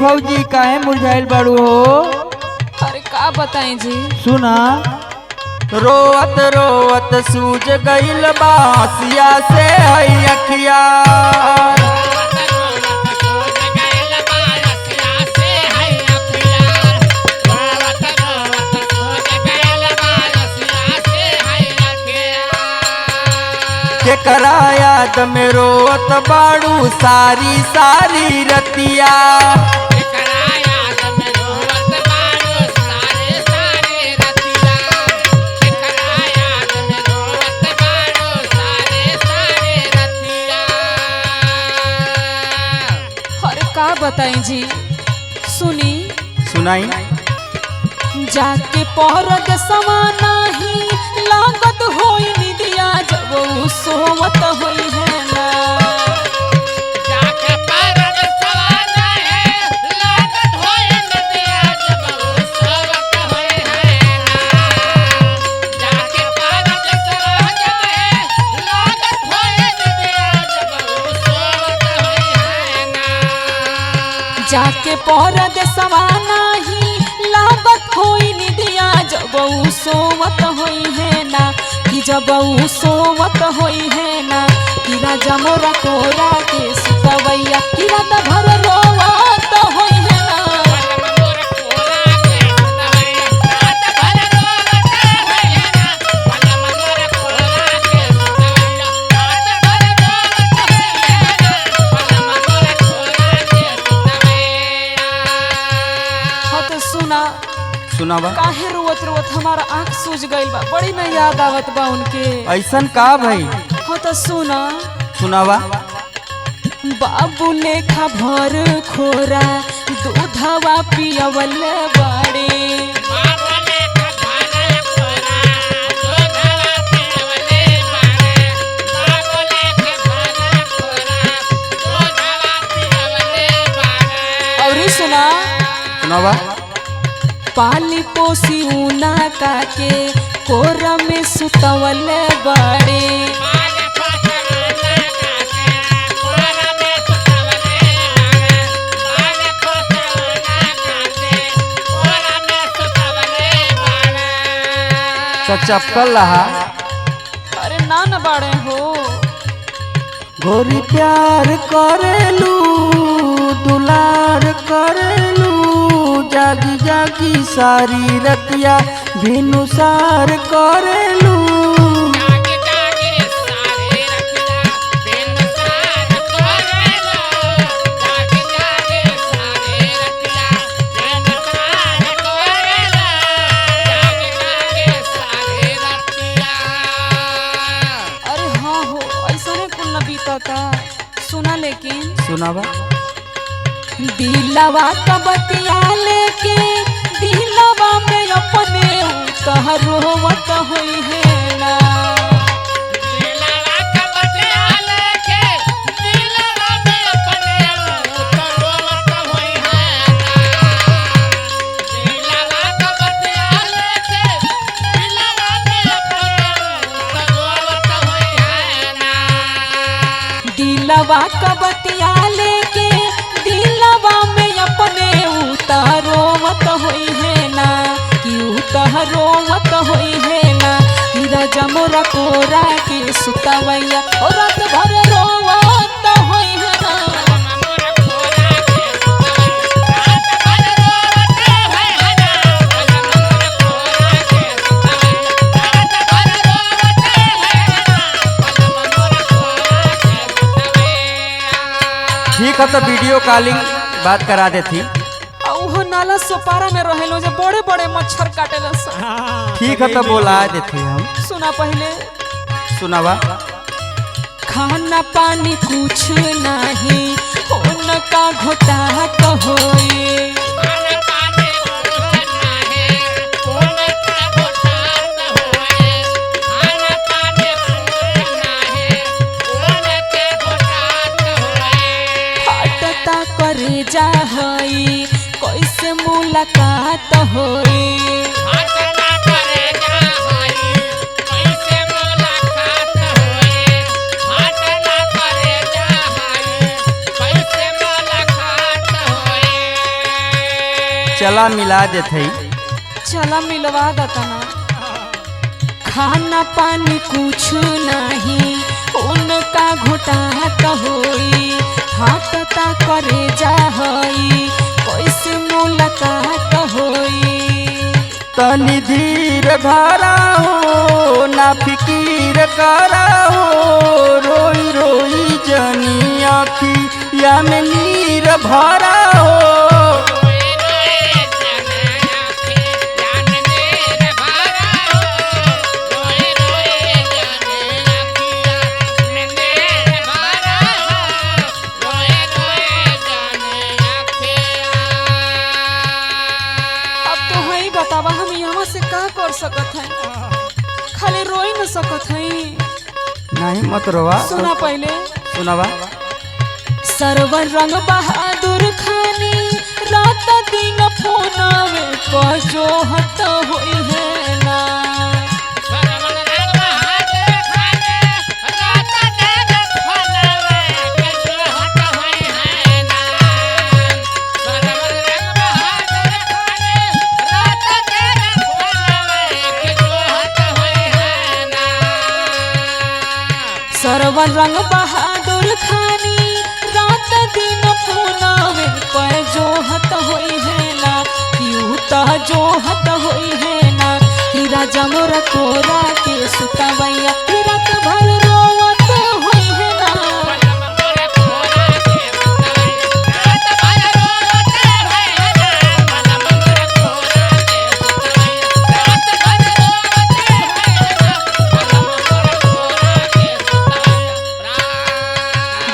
भौजी काहे मुरझाइल बाड़ू हो? अरे का बताएं जी। सुना रोवत रोवत सूझ गइल बासिया से हई अखिया। केकरा याद में रोवत बाड़ू सारी सारी रतिया। का बताएं जी। सुनी सुनाई जाके पहरद समाना ही लागत होई निदिया जब वो सोवत होई है ना। जाके पहरद समाना है लागत होई निदिया जब वो सोवत होई है ना। जाके पहरद समाना है लागत होई निदिया जब वो सोवत होई है ना। जाके पहरद समाना ही लागत होई निदिया जब वो सोवत होई है ना। कि जब वो सोवत होई है ना कि राजा मोरा कोरा के सुतवैया कि रात भर रोवत होई है ना। सुनावा काहे रोवत रोवत हमारा आँख सूज गइल बा। बड़ी न याद आवत बा उनके। ऐसन का भाई? हाँ तो सुना सुनावा बाबू लेखा भर खोरा दूधवा पियवल बाड़े। और सुना सुनावा पाली पोसी ऊना काके कोरा में सुतवल बाड़े। चपकल रहा। अरे ना न बाड़े हो। गोरी प्यार करेलू दुलार करेलू जागी जागी सारी रतिया भिनुसार करेलू। अरे हाँ हो ऐसा कुल न बीतता। सुना लेकिन सुनावा दिलवा का बतिया लेके दिलवा में अपने उतर रोवत होई है ना। दिलवा का बतिया लेके दिलवा में अपने उतारोवत होई है ना। कि उतारोवत होई है ना कि राजा मोरा कोरा के सुतवैया और रात भर रोवत होई है ना। ठीक है तो वीडियो कॉलिंग बात करा देती। ओहो नाला सोपारा में रहेलो जो बड़े बड़े मच्छर काटेला स। ठीक है तो बोला देते हम। सुना पहले सुनावा खाना पानी कुछ नहीं उनका घोटात होए। फाटता करे जा हई कैसे मुलाकात होए। गला मिला देते। चला मिलवा दतना। खाना पानी कुछ नहीं उनका घोटात होई, हाथता करे जा हई कैसे मुलाकात होई। तनी धीर धरा हो ना फिकीर करा हो, रोई रोई जनी अखिया में नीर भरा हो। बतावा हम यहाँ से का कर सकत हैं, खाली रोई न सकत हैं। नहीं मत रोवा। सुना पहले सुनावा। सरवर रंग बहादुर खानी रात दिन फोनावे पर जो हत होई है ना। सरवर रंग बहादुर खानी रात दिन फोनावे पर जो हत होई है ना, क्यों ता जो हत होई है ना। कि राजा मोरा कोरा के सुतावैया रात भर रोवत होई है ना।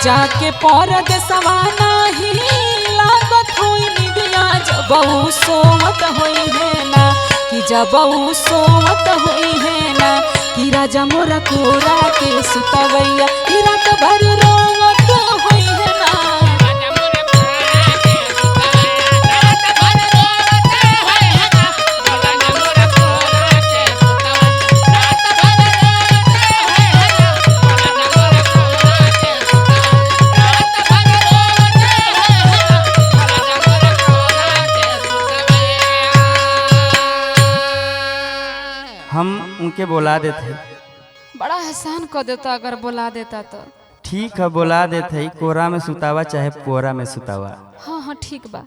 जाके परदेसवा नाही लागत होई निदिया, जब सोवत होई है ना। कि जब सोवत होई है ना, कि राजा मोरा कोरा के सुतवैया रात भर रोवत होई है ना। हम उनके बुला देते। बड़ा एहसान कर देता अगर बुला देता तो। ठीक है बुला देते, कोरा में सुतावा चाहे पोरा में सुतावा। हाँ हाँ ठीक बा।